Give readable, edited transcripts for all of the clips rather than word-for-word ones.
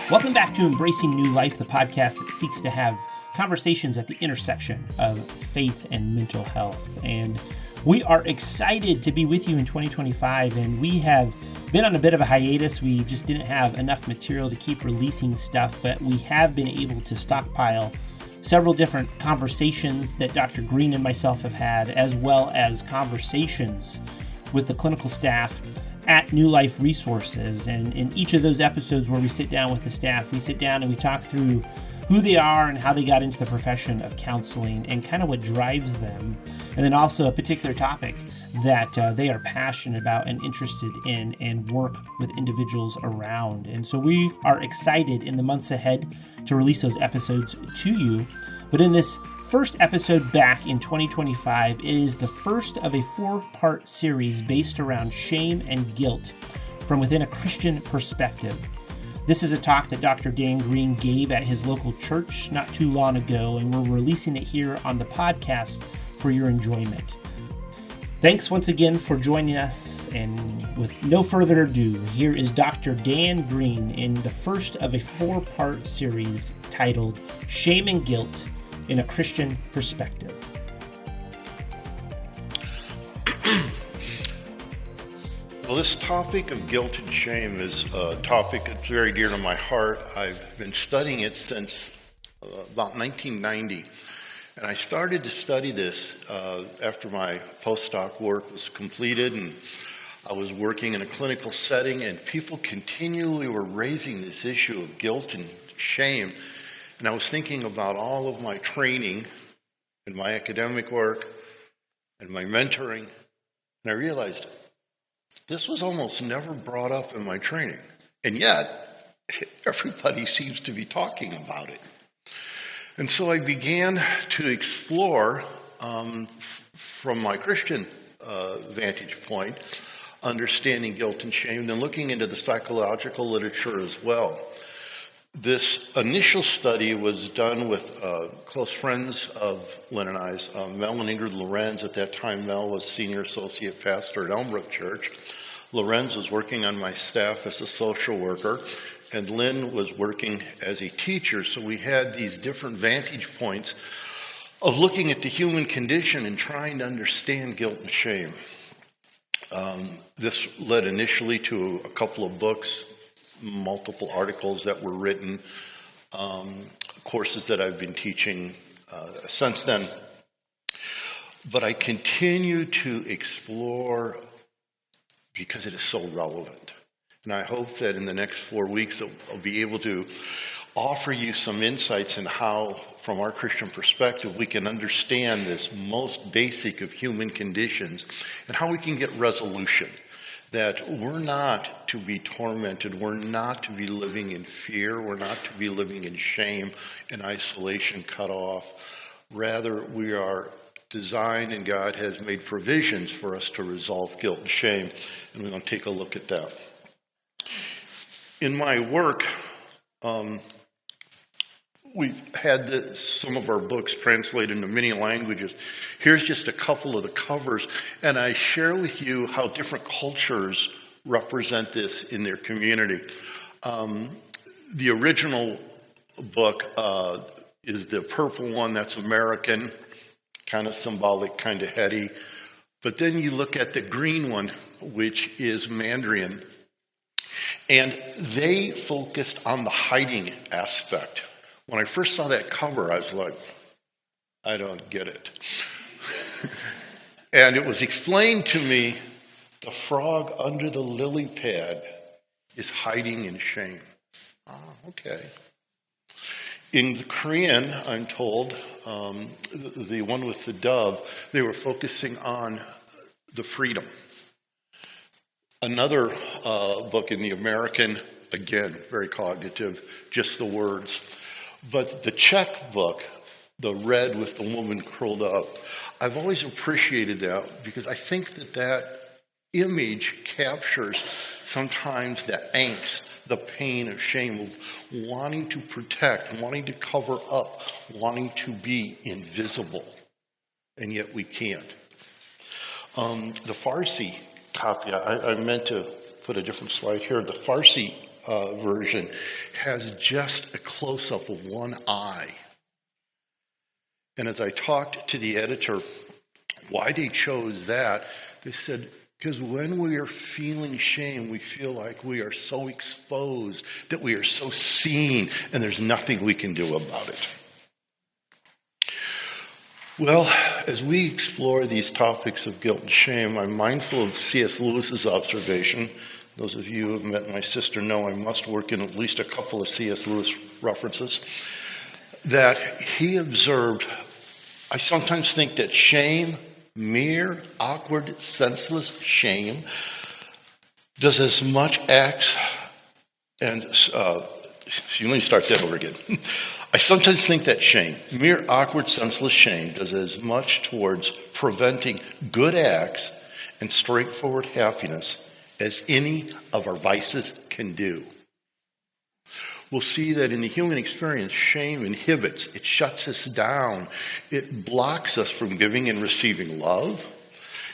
Welcome back to Embracing New Life, the podcast that seeks to have conversations at the intersection of faith and mental health. And we are excited to be with you in 2025, and we have been on a bit of a hiatus. We just didn't have enough material to keep releasing stuff, but we have been able to stockpile several different conversations that Dr. Green and myself have had, as well as conversations with the clinical staff at New Life Resources. And in each of those episodes where we sit down with the staff, we sit down and we talk through who they are and how they got into the profession of counseling and kind of what drives them. And then also a particular topic that they are passionate about and interested in and work with individuals around. And so we are excited in the months ahead to release those episodes to you. But in this first episode back in 2025, it is the first of a 4-part series based around shame and guilt from within a Christian perspective. This is a talk that Dr. Dan Green gave at his local church not too long ago, and we're releasing it here on the podcast for your enjoyment. Thanks once again for joining us, and with no further ado, here is Dr. Dan Green in the first of a 4-part series titled Shame and Guilt in a Christian Perspective. Well, this topic of guilt and shame is a topic that's very dear to my heart. I've been studying it since about 1990. And I started to study this after my postdoc work was completed, and I was working in a clinical setting, and people continually were raising this issue of guilt and shame. And I was thinking about all of my training and my academic work and my mentoring, and I realized this was almost never brought up in my training. And yet, everybody seems to be talking about it. And so I began to explore, from my Christian vantage point, understanding guilt and shame, and then looking into the psychological literature as well. This initial study was done with close friends of Lynn and I's, Mel and Ingrid Lorenz. At that time, Mel was senior associate pastor at Elmbrook Church. Lorenz was working on my staff as a social worker, and Lynn was working as a teacher. So we had these different vantage points of looking at the human condition and trying to understand guilt and shame. This led initially to a couple of books, multiple articles that were written, courses that I've been teaching since then. But I continue to explore because it is so relevant. And I hope that in the next 4 weeks I'll be able to offer you some insights in how, from our Christian perspective, we can understand this most basic of human conditions and how we can get resolution. That we're not to be tormented, we're not to be living in fear, we're not to be living in shame and isolation, cut off. Rather, we are designed, and God has made provisions for us to resolve guilt and shame, and we're going to take a look at that. In my work, we've had some of our books translated into many languages. Here's just a couple of the covers, and I share with you how different cultures represent this in their community. The original book is the purple one, that's American, kind of symbolic, kind of heady. But then you look at the green one, which is Mandarin, and they focused on the hiding aspect. When I first saw that cover, I was like, I don't get it. And it was explained to me, the frog under the lily pad is hiding in shame. Okay. In the Korean, I'm told, the one with the dove, they were focusing on the freedom. Another book in the American, again, very cognitive, just the words. But the Czech book, the red with the woman curled up, I've always appreciated that because I think that image captures sometimes that angst, the pain of shame, of wanting to protect, wanting to cover up, wanting to be invisible, and yet we can't. The Farsi copy, I meant to put a different slide here. The Farsi version has just a close-up of one eye. And as I talked to the editor, why they chose that, they said, because when we are feeling shame, we feel like we are so exposed, that we are so seen, and there's nothing we can do about it. Well, as we explore these topics of guilt and shame, I'm mindful of C.S. Lewis's observation. Those of you who have met my sister know I must work in at least a couple of C.S. Lewis references. That he observed, I sometimes think that shame, mere, awkward, senseless shame, does as much acts and let me start that over again. I sometimes think that shame, mere awkward, senseless shame, does as much towards preventing good acts and straightforward happiness as any of our vices can do. We'll see that in the human experience, shame inhibits, it shuts us down, it blocks us from giving and receiving love,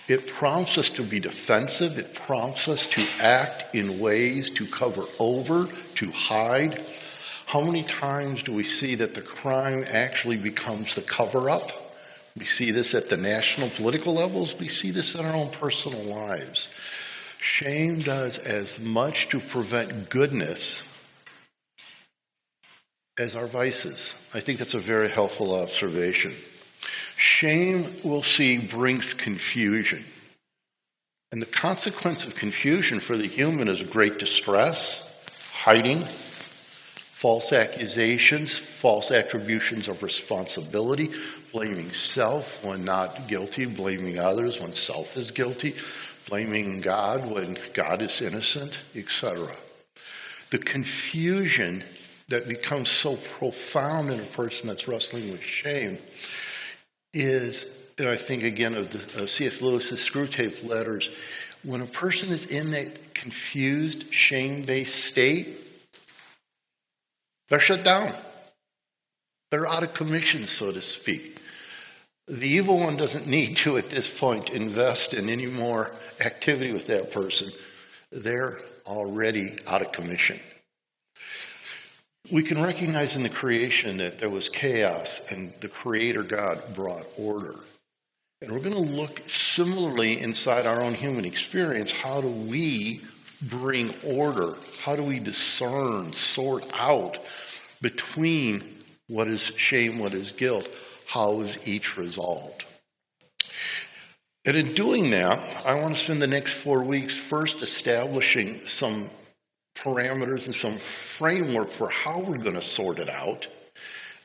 it prompts us to be defensive, it prompts us to act in ways to cover over, to hide. How many times do we see that the crime actually becomes the cover-up? We see this at the national political levels. We see this in our own personal lives. Shame does as much to prevent goodness as our vices. I think that's a very helpful observation. Shame, we'll see, brings confusion. And the consequence of confusion for the human is great distress, hiding, false accusations, false attributions of responsibility, blaming self when not guilty, blaming others when self is guilty, blaming God when God is innocent, etc. The confusion that becomes so profound in a person that's wrestling with shame is, and I think again of C.S. Lewis's Screwtape Letters, when a person is in that confused, shame-based state, they're shut down. They're out of commission, so to speak. The evil one doesn't need to, at this point, invest in any more activity with that person. They're already out of commission. We can recognize in the creation that there was chaos and the Creator God brought order. And we're going to look similarly inside our own human experience. How do we bring order? How do we discern, sort out between what is shame, what is guilt? How is each resolved? And in doing that, I want to spend the next 4 weeks first establishing some parameters and some framework for how we're going to sort it out,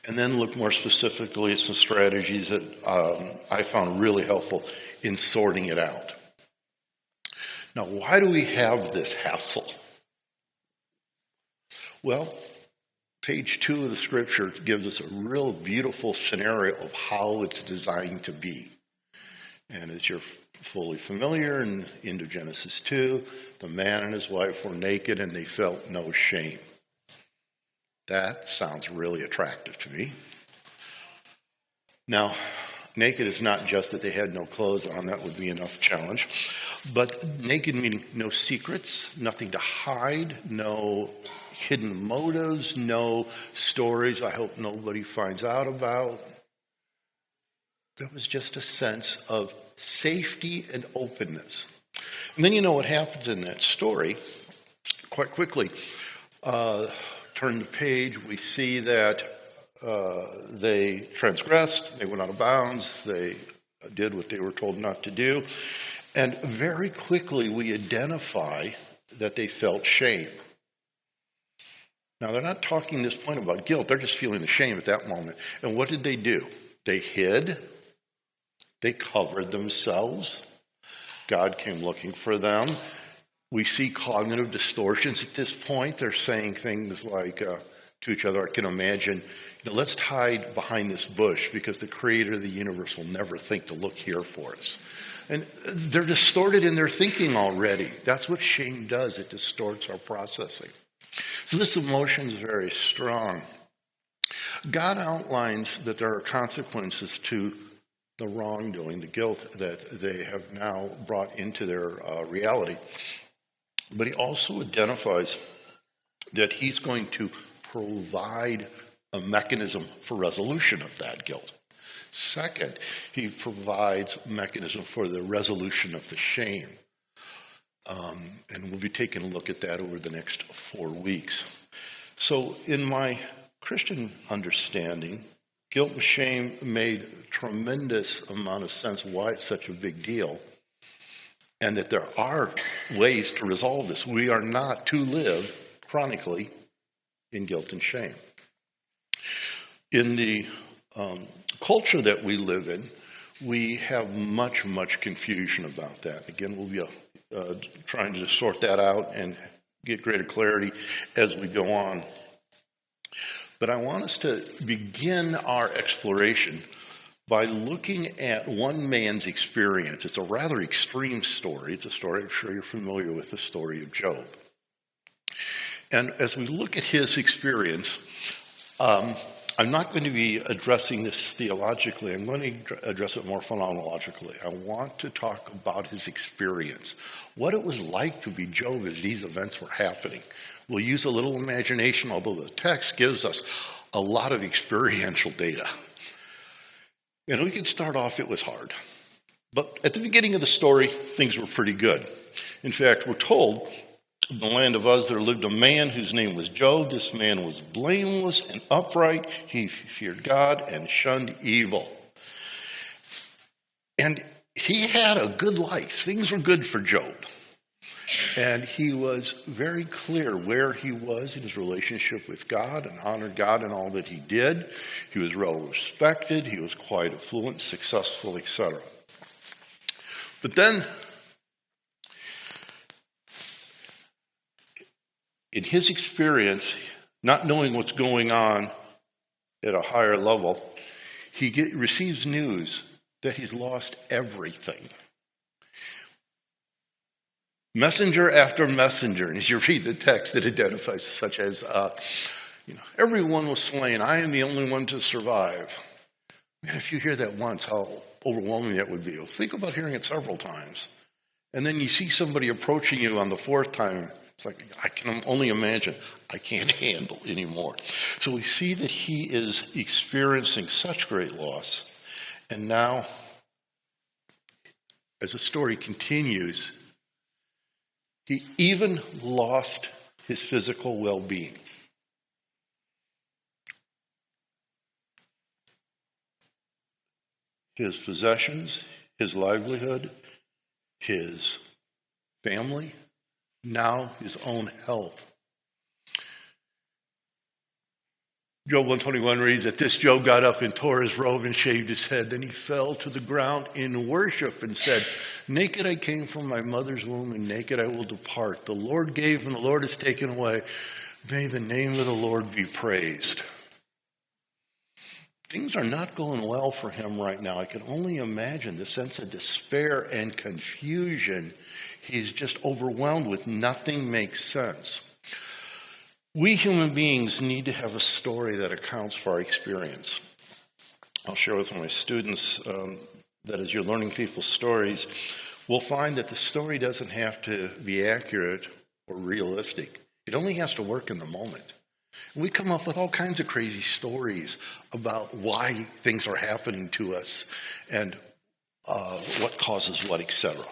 and then look more specifically at some strategies that I found really helpful in sorting it out. Now, why do we have this hassle? Well, page 2 of the scripture gives us a real beautiful scenario of how it's designed to be. And as you're fully familiar, in the end of Genesis 2, the man and his wife were naked and they felt no shame. That sounds really attractive to me. Now, naked is not just that they had no clothes on, that would be enough challenge. But naked meaning no secrets, nothing to hide, no hidden motives, no stories I hope nobody finds out about. There was just a sense of safety and openness. And then you know what happens in that story. Quite quickly, turn the page, we see that they transgressed, they went out of bounds, they did what they were told not to do. And very quickly we identify that they felt shame. Now, they're not talking at this point about guilt. They're just feeling the shame at that moment. And what did they do? They hid. They covered themselves. God came looking for them. We see cognitive distortions at this point. They're saying things like to each other, I can imagine, let's hide behind this bush because the creator of the universe will never think to look here for us. And they're distorted in their thinking already. That's what shame does. It distorts our processing. So this emotion is very strong. God outlines that there are consequences to the wrongdoing, the guilt that they have now brought into their reality. But he also identifies that he's going to provide a mechanism for resolution of that guilt. Second, he provides a mechanism for the resolution of the shame. And we'll be taking a look at that over the next 4 weeks. So in my Christian understanding, guilt and shame made a tremendous amount of sense why it's such a big deal, and that there are ways to resolve this. We are not to live chronically in guilt and shame. In the culture that we live in, we have much confusion about that. Again, we'll be trying to sort that out and get greater clarity as we go on. But I want us to begin our exploration by looking at one man's experience. It's a rather extreme story. It's a story, I'm sure you're familiar with, the story of Job. And as we look at his experience, I'm not going to be addressing this theologically. I'm going to address it more phenomenologically. I want to talk about his experience, what it was like to be Job as these events were happening. We'll use a little imagination, although the text gives us a lot of experiential data. And we can start off, it was hard. But at the beginning of the story, things were pretty good. In fact, we're told in the land of Uz there lived a man whose name was Job. This man was blameless and upright. He feared God and shunned evil. And he had a good life. Things were good for Job. And he was very clear where he was in his relationship with God and honored God in all that he did. He was well respected. He was quite affluent, successful, etc. But then, in his experience, not knowing what's going on at a higher level, he receives news that he's lost everything. Messenger after messenger, and as you read the text, it identifies such as, everyone was slain. I am the only one to survive. Man, if you hear that once, how overwhelming that would be. Well, think about hearing it several times. And then you see somebody approaching you on the 4th time. It's like, I can only imagine. I can't handle anymore. So we see that he is experiencing such great loss. And now, as the story continues, he even lost his physical well-being. His possessions, his livelihood, his family, now his own health. Job 121 reads that this Job got up and tore his robe and shaved his head. Then he fell to the ground in worship and said, naked I came from my mother's womb, and naked I will depart. The Lord gave and the Lord has taken away. May the name of the Lord be praised. Things are not going well for him right now. I can only imagine the sense of despair and confusion. He's just overwhelmed with nothing makes sense. We human beings need to have a story that accounts for our experience. I'll share with my students that as you're learning people's stories, we'll find that the story doesn't have to be accurate or realistic. It only has to work in the moment. We come up with all kinds of crazy stories about why things are happening to us and what causes what, etc.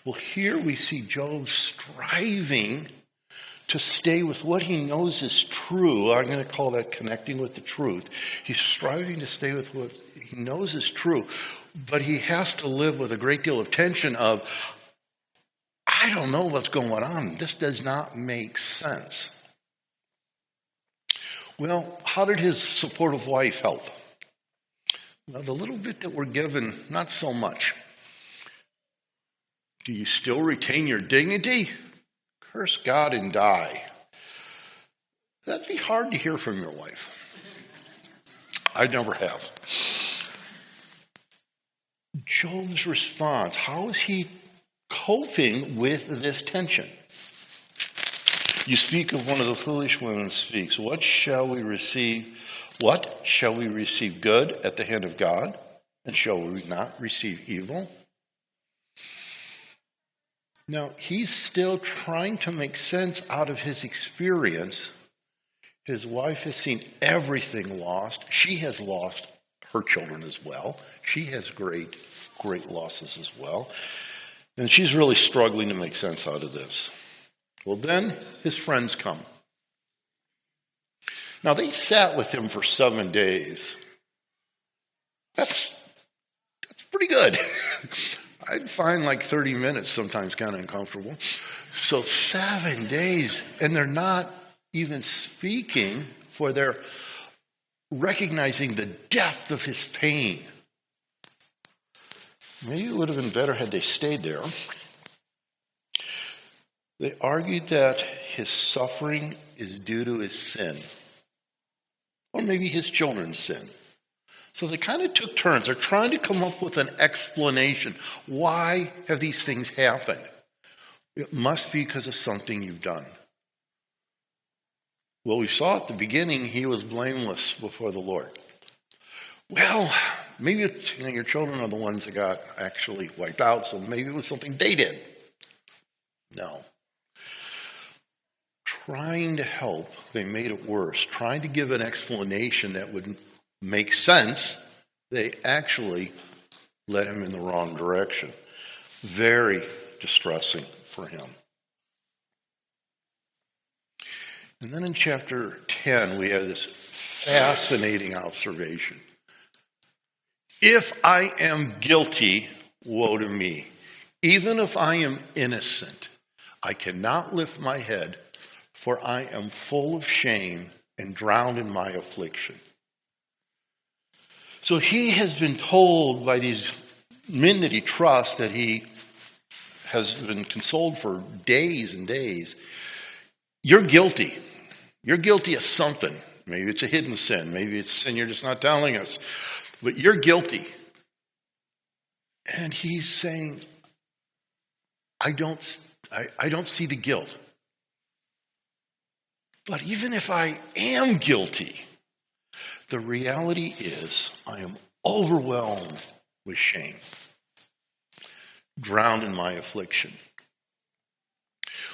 Well, here we see Job striving to stay with what he knows is true. I'm going to call that connecting with the truth. He's striving to stay with what he knows is true, but he has to live with a great deal of tension of, I don't know what's going on. This does not make sense. Well, how did his supportive wife help? Well, the little bit that we're given, not so much. Do you still retain your dignity? Curse God and die. That'd be hard to hear from your wife. I never have. Job's response, how is he coping with this tension? You speak of one of the foolish women speaks. What shall we receive? What shall we receive good at the hand of God? And shall we not receive evil? Now, he's still trying to make sense out of his experience. His wife has seen everything lost. She has lost her children as well. She has great losses as well. And she's really struggling to make sense out of this. Well, then his friends come. Now, they sat with him for 7 days. That's pretty good. I'd find like 30 minutes sometimes kind of uncomfortable. So 7 days, and they're not even speaking, for they're recognizing the depth of his pain. Maybe it would have been better had they stayed there. They argued that his suffering is due to his sin, or maybe his children's sin. So they kind of took turns. They're trying to come up with an explanation. Why have these things happened? It must be because of something you've done. Well, we saw at the beginning he was blameless before the Lord. Well, maybe it's, your children are the ones that got actually wiped out, so maybe it was something they did. No. Trying to help, they made it worse. Trying to give an explanation that would make sense, they actually led him in the wrong direction. Very distressing for him. And then in chapter 10, we have this fascinating observation. If I am guilty, woe to me. Even if I am innocent, I cannot lift my head, for I am full of shame and drowned in my affliction. So he has been told by these men that he trusts, that he has been consoled for days and days, you're guilty. You're guilty of something. Maybe it's a hidden sin. Maybe it's sin you're just not telling us. But you're guilty. And he's saying, I don't see the guilt. But even if I am guilty, the reality is I am overwhelmed with shame, drowned in my affliction.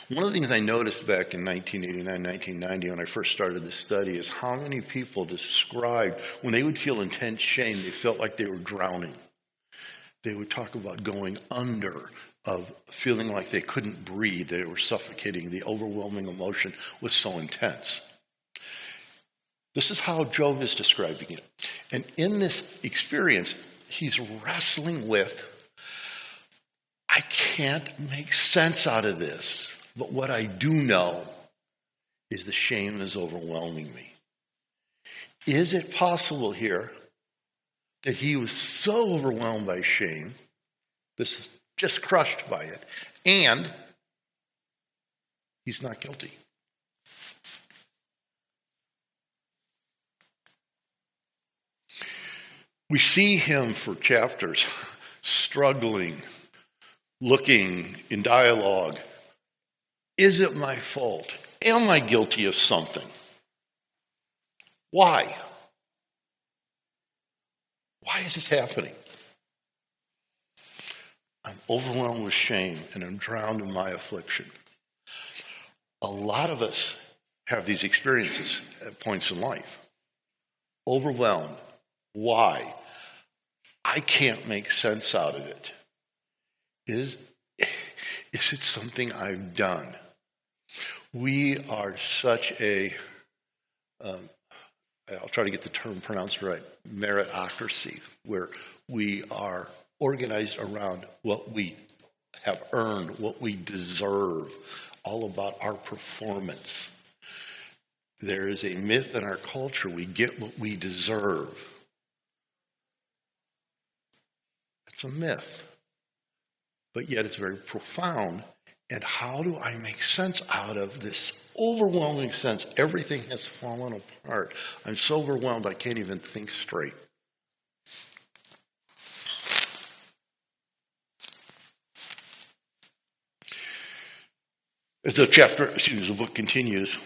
One of the things I noticed back in 1989, 1990, when I first started this study, is how many people described when they would feel intense shame, they felt like they were drowning. They would talk about going under, of feeling like they couldn't breathe, they were suffocating. The overwhelming emotion was so intense. This is how Job is describing it. And in this experience, he's wrestling with, I can't make sense out of this. But what I do know is the shame is overwhelming me. Is it possible here that he was so overwhelmed by shame, just crushed by it, and he's not guilty? We see him for chapters struggling, looking in dialogue. Is it my fault? Am I guilty of something? Why? Why is this happening? I'm overwhelmed with shame and I'm drowned in my affliction. A lot of us have these experiences at points in life. Overwhelmed. Why? I can't make sense out of it. Is it something I've done? We are such a, I'll try to get the term pronounced right, meritocracy, where we are organized around what we have earned, what we deserve, all about our performance. There is a myth in our culture, we get what we deserve. It's a myth, but yet it's very profound. And how do I make sense out of this overwhelming sense? Everything has fallen apart. I'm so overwhelmed I can't even think straight. As the book continues,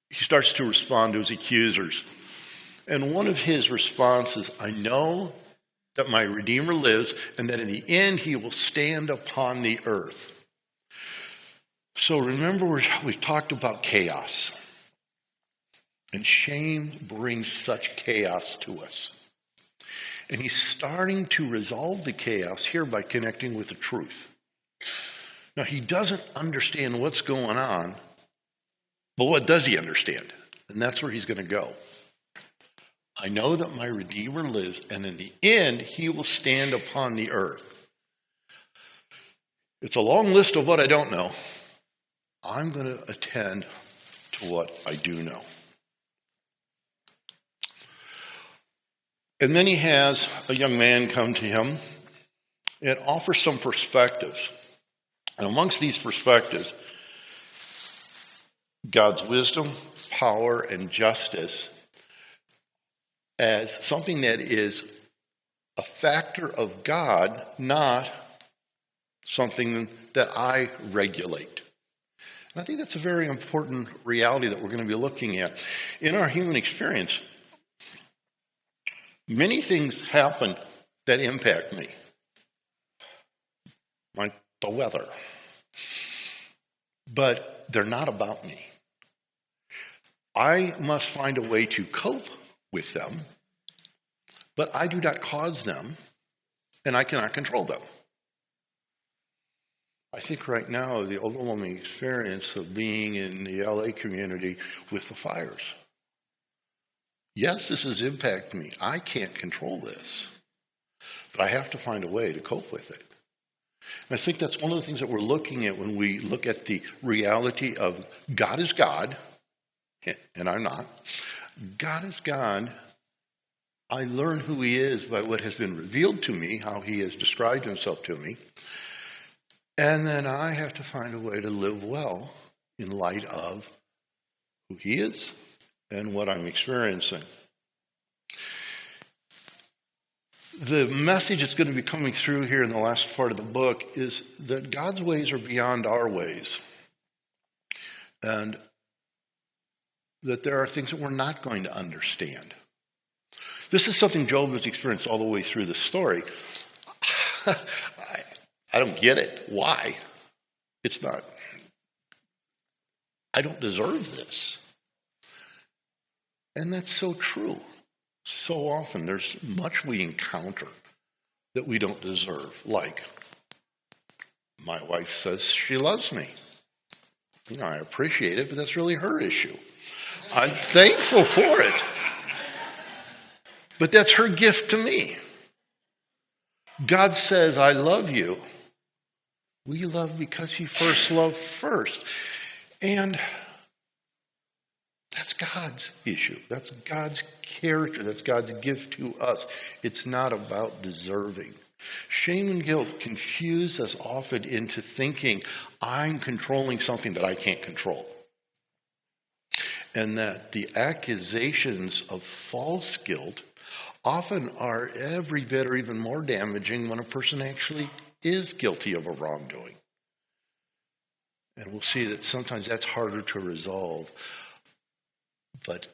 he starts to respond to his accusers. And one of his responses, I know that my Redeemer lives and that in the end he will stand upon the earth. So remember, we've talked about chaos. And shame brings such chaos to us. And he's starting to resolve the chaos here by connecting with the truth. Now, he doesn't understand what's going on, but what does he understand? And that's where he's going to go. I know that my Redeemer lives, and in the end, he will stand upon the earth. It's a long list of what I don't know. I'm going to attend to what I do know. And then he has a young man come to him and offer some perspectives. And amongst these perspectives, God's wisdom, power, and justice as something that is a factor of God, not something that I regulate. And I think that's a very important reality that we're going to be looking at. In our human experience, many things happen that impact me, like the weather. But they're not about me. I must find a way to cope with them, but I do not cause them, and I cannot control them. I think right now the overwhelming experience of being in the LA community with the fires. Yes, this has impacted me. I can't control this, but I have to find a way to cope with it. And I think that's one of the things that we're looking at when we look at the reality of God is God, and I'm not. God is God. I learn who he is by what has been revealed to me, how he has described himself to me. And then I have to find a way to live well in light of who he is and what I'm experiencing. The message that's going to be coming through here in the last part of the book is that God's ways are beyond our ways. And that there are things that we're not going to understand. This is something Job has experienced all the way through the story. I don't get it. Why? It's not. I don't deserve this. And that's so true. So often there's much we encounter that we don't deserve. Like, my wife says she loves me. You know, I appreciate it, but that's really her issue. I'm thankful for it. But that's her gift to me. God says, I love you. We love because he first loved first. And that's God's issue. That's God's character. That's God's gift to us. It's not about deserving. Shame and guilt confuse us often into thinking I'm controlling something that I can't control. And that the accusations of false guilt often are every bit or even more damaging when a person actually is guilty of a wrongdoing. And we'll see that sometimes that's harder to resolve. But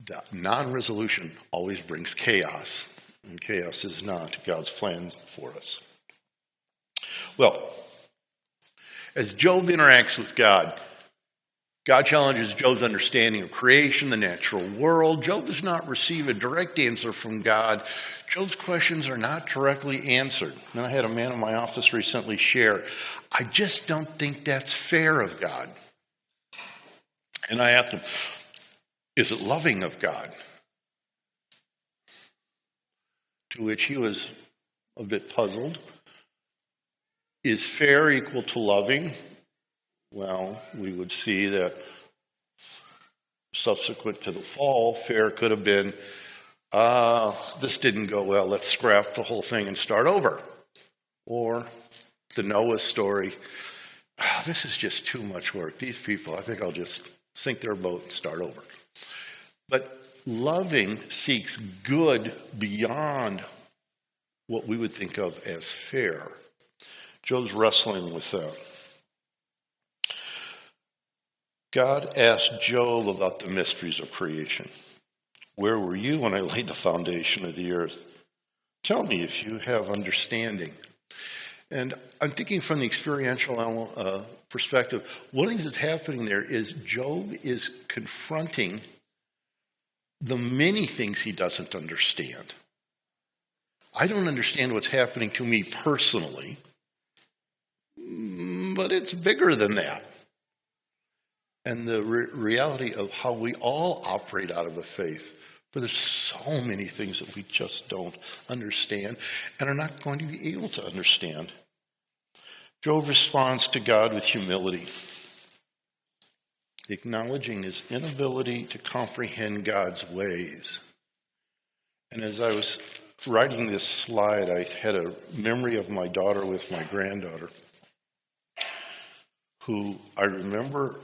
the non-resolution always brings chaos. And chaos is not God's plans for us. Well, as Job interacts with God, God challenges Job's understanding of creation, the natural world. Job does not receive a direct answer from God. Job's questions are not directly answered. And I had a man in my office recently share, I just don't think that's fair of God. And I asked him, is it loving of God? To which he was a bit puzzled. Is fair equal to loving? Well, we would see that subsequent to the fall, fair could have been, this didn't go well, let's scrap the whole thing and start over. Or the Noah story, this is just too much work. These people, I think I'll just sink their boat and start over. But loving seeks good beyond what we would think of as fair. Job's wrestling with that. God asked Job about the mysteries of creation. Where were you when I laid the foundation of the earth? Tell me if you have understanding. And I'm thinking from the experiential perspective, one of the things that's happening there is Job is confronting the many things he doesn't understand. I don't understand what's happening to me personally, but it's bigger than that. And the reality of how we all operate out of a faith. But there's so many things that we just don't understand and are not going to be able to understand. Job responds to God with humility, acknowledging his inability to comprehend God's ways. And as I was writing this slide, I had a memory of my daughter with my granddaughter, who I remember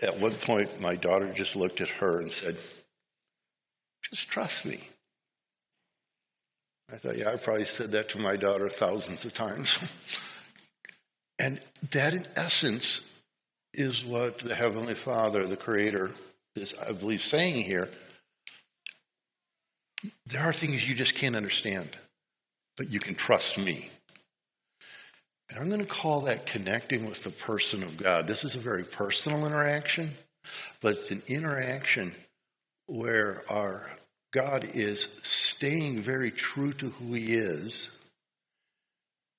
at one point my daughter just looked at her and said, "Just trust me." I thought, yeah, I probably said that to my daughter thousands of times. And that, in essence, is what the Heavenly Father, the Creator, is, I believe, saying here. There are things you just can't understand, but you can trust me. And I'm going to call that connecting with the person of God. This is a very personal interaction, but it's an interaction where our God is staying very true to who he is.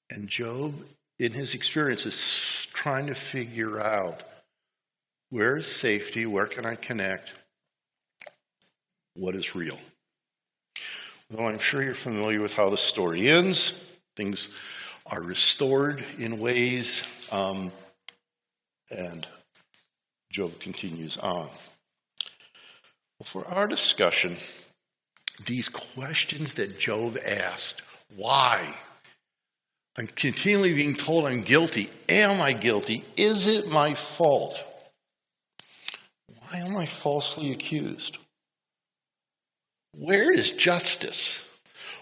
And Job, in his experience, is trying to figure out, where is safety? Where can I connect? What is real? Well, I'm sure you're familiar with how the story ends. Things are restored in ways, and Job continues on. Well, for our discussion, these questions that Job asked, why? I'm continually being told I'm guilty. Am I guilty? Is it my fault? Why am I falsely accused? Where is justice?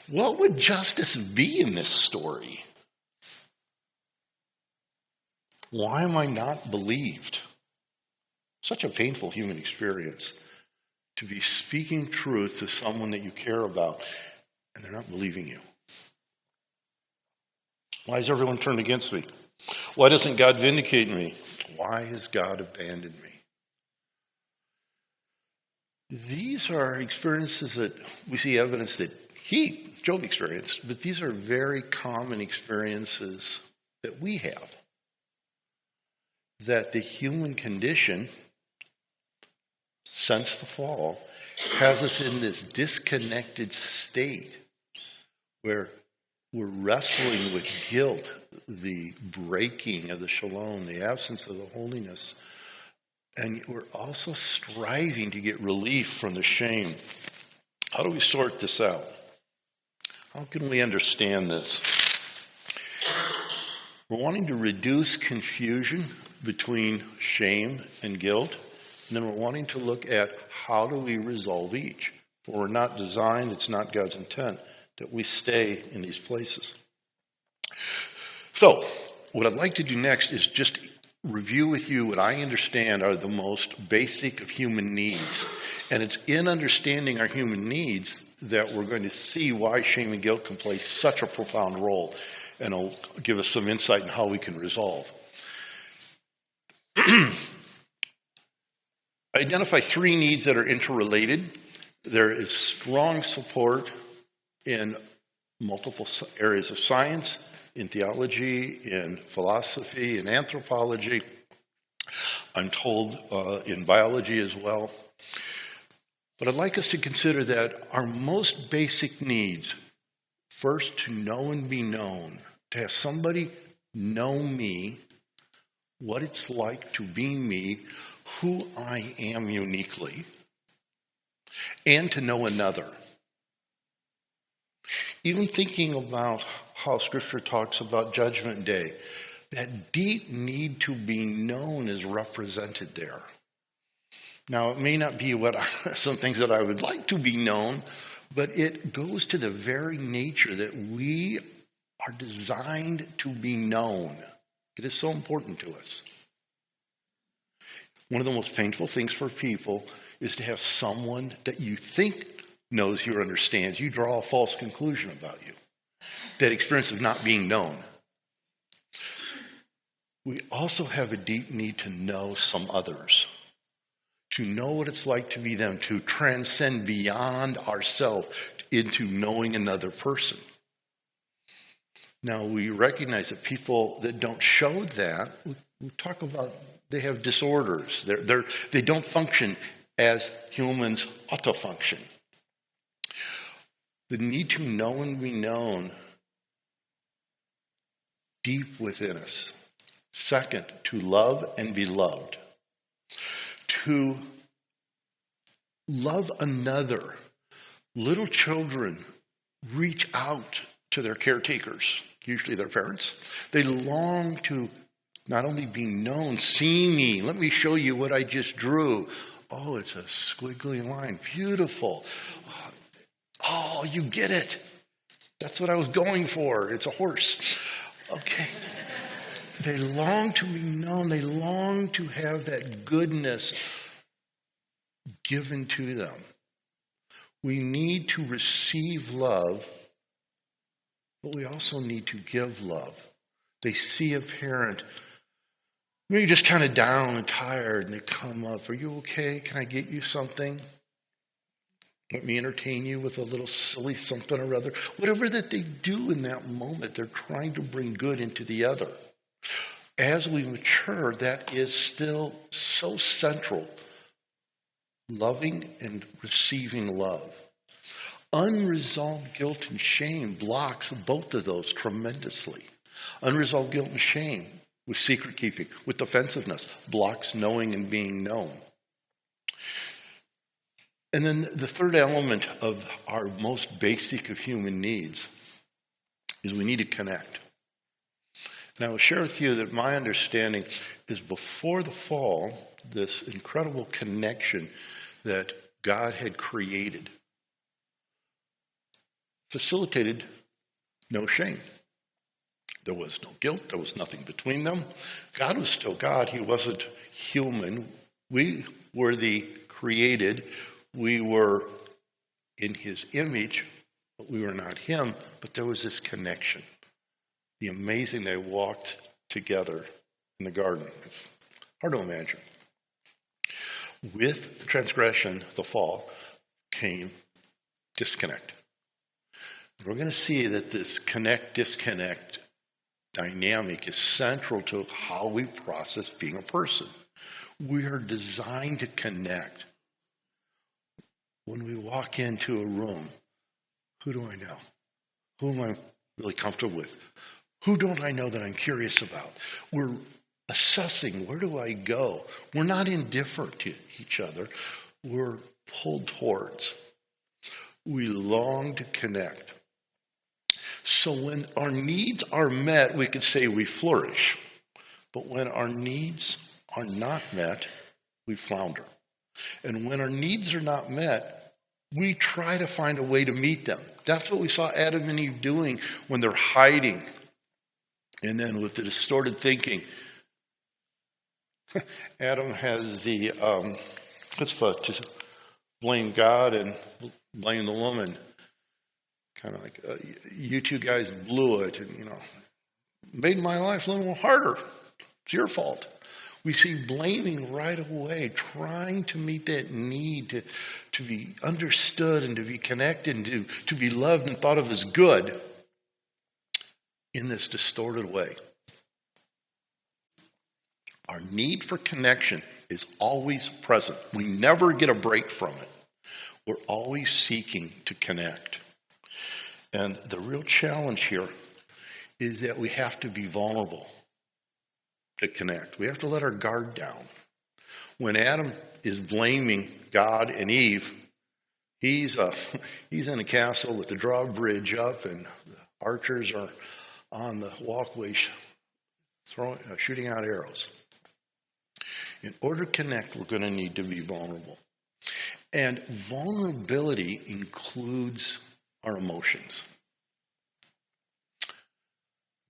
What would justice be in this story? Why am I not believed? Such a painful human experience, to be speaking truth to someone that you care about and they're not believing you. Why has everyone turned against me? Why doesn't God vindicate me? Why has God abandoned me? These are experiences that we see evidence that Job experienced, but these are very common experiences that we have. That the human condition, since the fall, has us in this disconnected state where we're wrestling with guilt, the breaking of the shalom, the absence of the holiness, and we're also striving to get relief from the shame. How do we sort this out? How can we understand this? We're wanting to reduce confusion between shame and guilt, and then we're wanting to look at how do we resolve each. For we're not designed, it's not God's intent that we stay in these places. So, what I'd like to do next is just review with you what I understand are the most basic of human needs. And it's in understanding our human needs that we're going to see why shame and guilt can play such a profound role. And it'll give us some insight in how we can resolve. Identify three needs that are interrelated. There is strong support in multiple areas of science, in theology, in philosophy, in anthropology. I'm told in biology as well. But I'd like us to consider that our most basic needs, first, to know and be known, to have somebody know me, what it's like to be me, who I am uniquely, and to know another. Even thinking about how Scripture talks about Judgment Day, that deep need to be known is represented there. Now, it may not be some things that I would like to be known, but it goes to the very nature that we are designed to be known. It is so important to us. One of the most painful things for people is to have someone that you think knows you or understands. You draw a false conclusion about you. That experience of not being known. we also have a deep need to know some others, to know what it's like to be them, to transcend beyond ourselves into knowing another person. Now, we recognize that people that don't show that, we talk about they have disorders. They don't function as humans ought to function. The need to know and be known deep within us. Second, to love and be loved. To love another. Little children reach out to their caretakers, usually their parents. They long to not only be known, see me, let me show you what I just drew. Oh, it's a squiggly line. Beautiful. Oh, you get it. That's what I was going for. It's a horse. Okay. They long to be known. They long to have that goodness given to them. We need to receive love, but we also need to give love. They see a parent, maybe just kind of down and tired, and they come up. Are you okay? Can I get you something? Let me entertain you with a little silly something or other. Whatever that they do in that moment, they're trying to bring good into the other. As we mature, that is still so central. Loving and receiving love. Unresolved guilt and shame blocks both of those tremendously. Unresolved guilt and shame with secret keeping, with defensiveness, blocks knowing and being known. And then the third element of our most basic of human needs is we need to connect. And I will share with you that my understanding is before the fall, this incredible connection that God had created facilitated no shame. There was no guilt. There was nothing between them. God was still God. He wasn't human. We were the created. We were in his image, but we were not him. But there was this connection. The amazing they walked together in the garden. It's hard to imagine. With the transgression, the fall, came disconnect. We're going to see that this connect-disconnect dynamic is central to how we process being a person. We are designed to connect. When we walk into a room, who do I know? Who am I really comfortable with? Who don't I know that I'm curious about? We're assessing, where do I go? We're not indifferent to each other. We're pulled towards. We long to connect. So when our needs are met, we could say we flourish. But when our needs are not met, we flounder. And when our needs are not met, we try to find a way to meet them. That's what we saw Adam and Eve doing when they're hiding. And then with the distorted thinking, Adam has the chutzpah to blame God and blame the woman. Kind of like, you two guys blew it and, made my life a little harder. It's your fault. We see blaming right away, trying to meet that need to be understood and to be connected and to be loved and thought of as good in this distorted way. Our need for connection is always present. We never get a break from it. We're always seeking to connect. And the real challenge here is that we have to be vulnerable to connect. We have to let our guard down. When Adam is blaming God and Eve, he's in a castle with the drawbridge up, and the archers are on the walkway shooting out arrows. In order to connect, we're going to need to be vulnerable. And vulnerability includes our emotions.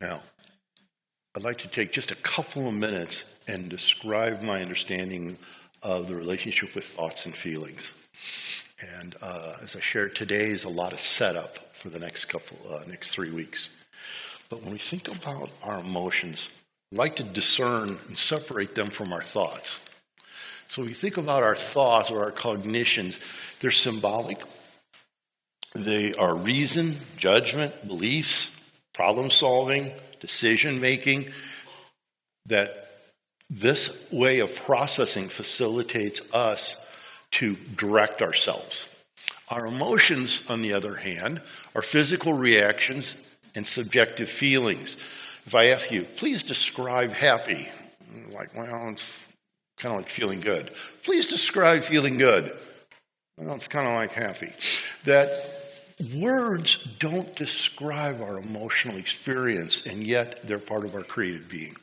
Now, I'd like to take just a couple of minutes and describe my understanding of the relationship with thoughts and feelings. And as I shared today, is a lot of setup for the next 3 weeks. But when we think about our emotions, like to discern and separate them from our thoughts. So if you think about our thoughts or our cognitions, they're symbolic. They are reason, judgment, beliefs, problem solving, decision making. That this way of processing facilitates us to direct ourselves. Our emotions, on the other hand, are physical reactions and subjective feelings. If I ask you, please describe happy, like, well, it's kind of like feeling good. Please describe feeling good. Well, it's kind of like happy. That words don't describe our emotional experience, and yet they're part of our created being.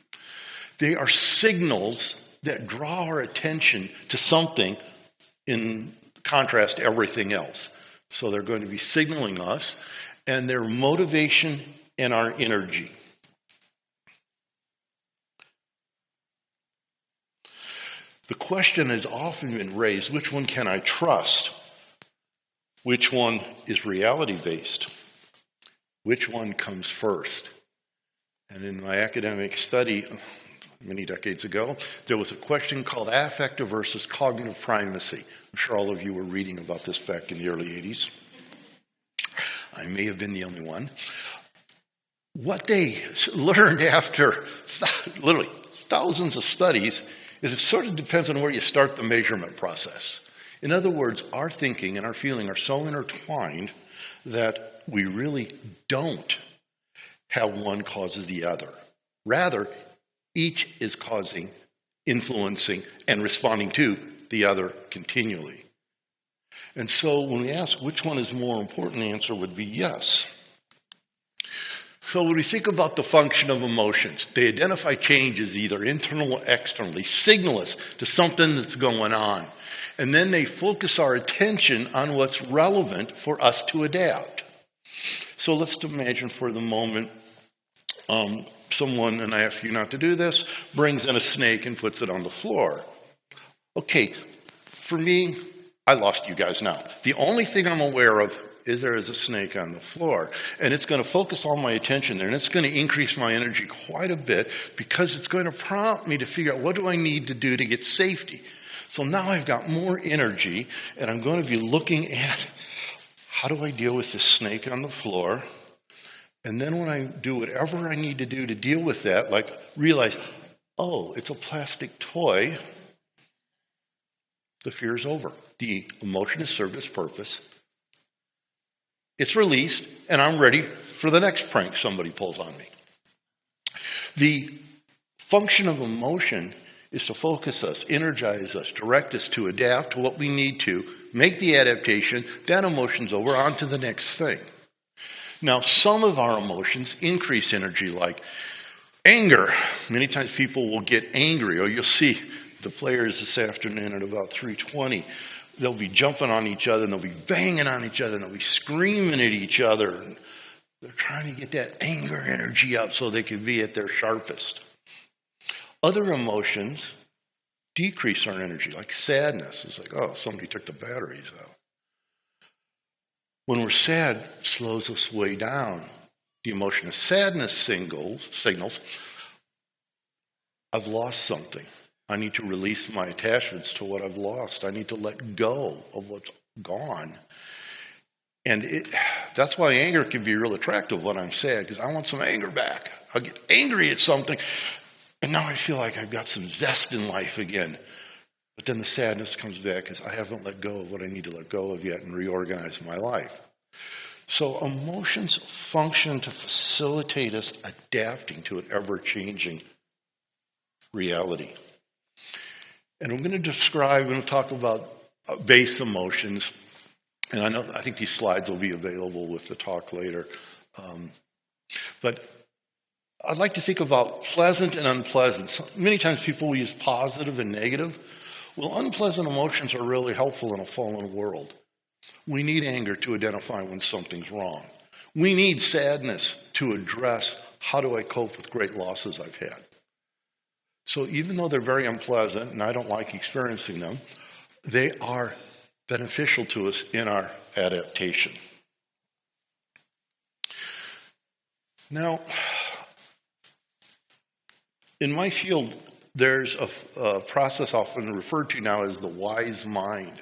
They are signals that draw our attention to something in contrast to everything else. So they're going to be signaling us, and their motivation and our energy. The question has often been raised, which one can I trust? Which one is reality-based? Which one comes first? And in my academic study many decades ago, there was a question called affective versus cognitive primacy. I'm sure all of you were reading about this back in the early 80s. I may have been the only one. What they learned after literally thousands of studies is it sort of depends on where you start the measurement process. In other words, our thinking and our feeling are so intertwined that we really don't have one causes the other. Rather, each is causing, influencing, and responding to the other continually. And so when we ask which one is more important, the answer would be yes. So when we think about the function of emotions, they identify changes either internal or externally, signal us to something that's going on. And then they focus our attention on what's relevant for us to adapt. So let's imagine for the moment someone, and I ask you not to do this, brings in a snake and puts it on the floor. Okay, for me, I lost you guys now. The only thing I'm aware of is there is a snake on the floor. And it's going to focus all my attention there, and it's going to increase my energy quite a bit because it's going to prompt me to figure out what do I need to do to get safety. So now I've got more energy, and I'm going to be looking at how do I deal with this snake on the floor. And then when I do whatever I need to do to deal with that, like realize, oh, it's a plastic toy, the fear is over. The emotion has served its purpose. It's released, and I'm ready for the next prank somebody pulls on me. The function of emotion is to focus us, energize us, direct us to adapt to what we need to, make the adaptation, that emotion's over, on to the next thing. Now, some of our emotions increase energy, like anger. Many times people will get angry, or you'll see the players this afternoon at about 3:20. They'll be jumping on each other, and they'll be banging on each other, and they'll be screaming at each other. And they're trying to get that anger energy up so they can be at their sharpest. Other emotions decrease our energy, like sadness. It's like, oh, somebody took the batteries out. When we're sad, it slows us way down. The emotion of sadness signals, I've lost something. I need to release my attachments to what I've lost. I need to let go of what's gone. And that's why anger can be real attractive when I'm sad, because I want some anger back. I'll get angry at something, and now I feel like I've got some zest in life again. But then the sadness comes back because I haven't let go of what I need to let go of yet and reorganize my life. So emotions function to facilitate us adapting to an ever-changing reality. And I'm going to describe and talk about base emotions. And I think these slides will be available with the talk later. But I'd like to think about pleasant and unpleasant. Many times people will use positive and negative. Well, unpleasant emotions are really helpful in a fallen world. We need anger to identify when something's wrong. We need sadness to address how do I cope with great losses I've had. So even though they're very unpleasant, and I don't like experiencing them, they are beneficial to us in our adaptation. Now, In my field, there's a process often referred to now as the wise mind.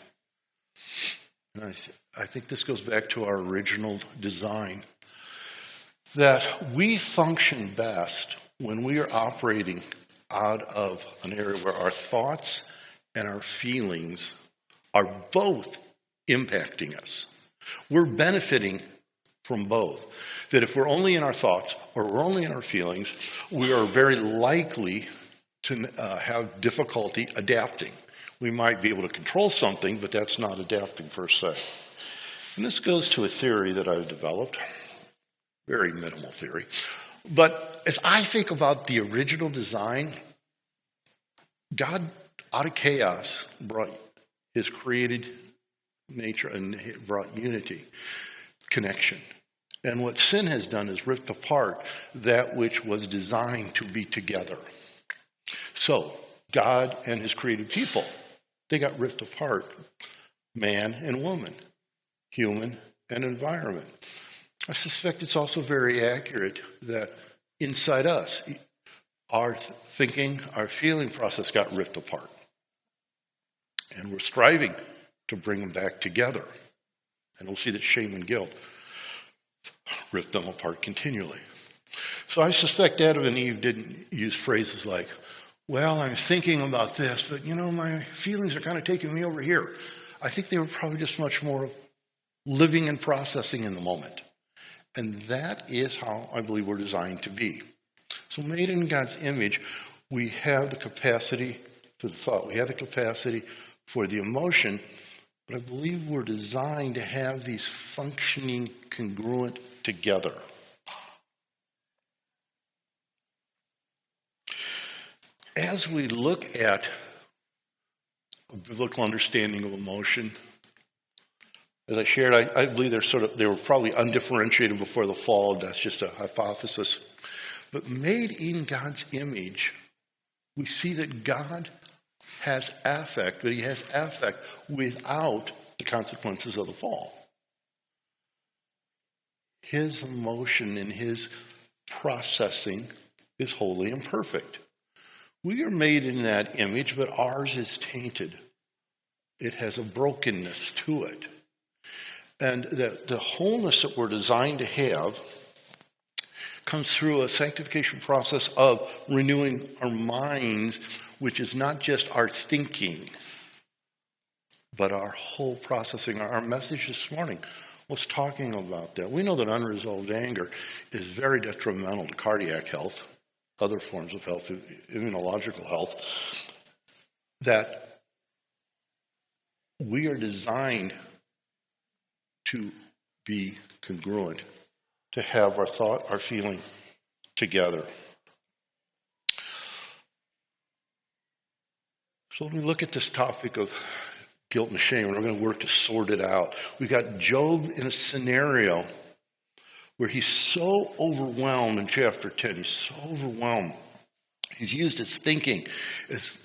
And I think this goes back to our original design, that we function best when we are operating out of an area where our thoughts and our feelings are both impacting us. We're benefiting from both. That if we're only in our thoughts or we're only in our feelings, we are very likely to have difficulty adapting. We might be able to control something, but that's not adapting per se. And this goes to a theory that I've developed, very minimal theory. But as I think about the original design, God, out of chaos, brought his created nature and it brought unity, connection. And what sin has done is ripped apart that which was designed to be together. So, God and his created people, they got ripped apart. Man and woman, human and environment. I suspect it's also very accurate that inside us, our thinking, our feeling process got ripped apart. And we're striving to bring them back together. And we'll see that shame and guilt rip them apart continually. So I suspect Adam and Eve didn't use phrases like, well, I'm thinking about this, but my feelings are kind of taking me over here. I think they were probably just much more living and processing in the moment. And that is how I believe we're designed to be. So made in God's image, we have the capacity for the thought. We have the capacity for the emotion. But I believe we're designed to have these functioning congruent together. As we look at a biblical understanding of emotion, as I shared, I believe they were probably undifferentiated before the fall. That's just a hypothesis. But made in God's image, we see that God has affect, but he has affect without the consequences of the fall. His emotion and his processing is holy and perfect. We are made in that image, but ours is tainted. It has a brokenness to it. And the wholeness that we're designed to have comes through a sanctification process of renewing our minds, which is not just our thinking, but our whole processing. Our message this morning was talking about that. We know that unresolved anger is very detrimental to cardiac health, other forms of health, immunological health, that we are designed to be congruent, to have our thought, our feeling together. So when we look at this topic of guilt and shame, we're going to work to sort it out. We got Job in a scenario where he's so overwhelmed in chapter 10. He's so overwhelmed. He's used his thinking as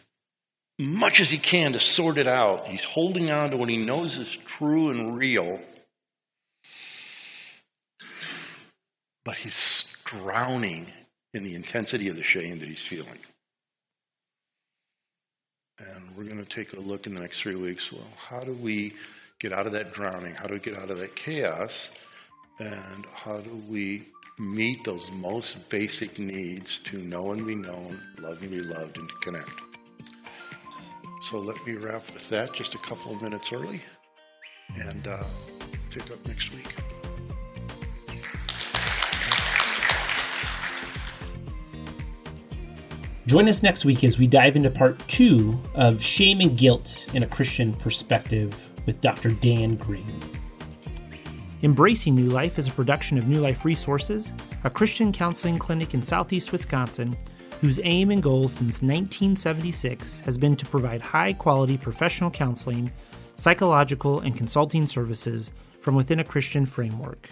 much as he can to sort it out. He's holding on to what he knows is true and real. But he's drowning in the intensity of the shame that he's feeling. And we're going to take a look in the next 3 weeks. Well, how do we get out of that drowning? How do we get out of that chaos? And how do we meet those most basic needs to know and be known, love and be loved, and to connect? So let me wrap with that just a couple of minutes early and pick up next week. Join us next week as we dive into part 2 of Shame and Guilt in a Christian Perspective with Dr. Dan Green. Embracing New Life is a production of New Life Resources, a Christian counseling clinic in southeast Wisconsin, whose aim and goal since 1976 has been to provide high-quality professional counseling, psychological, and consulting services from within a Christian framework.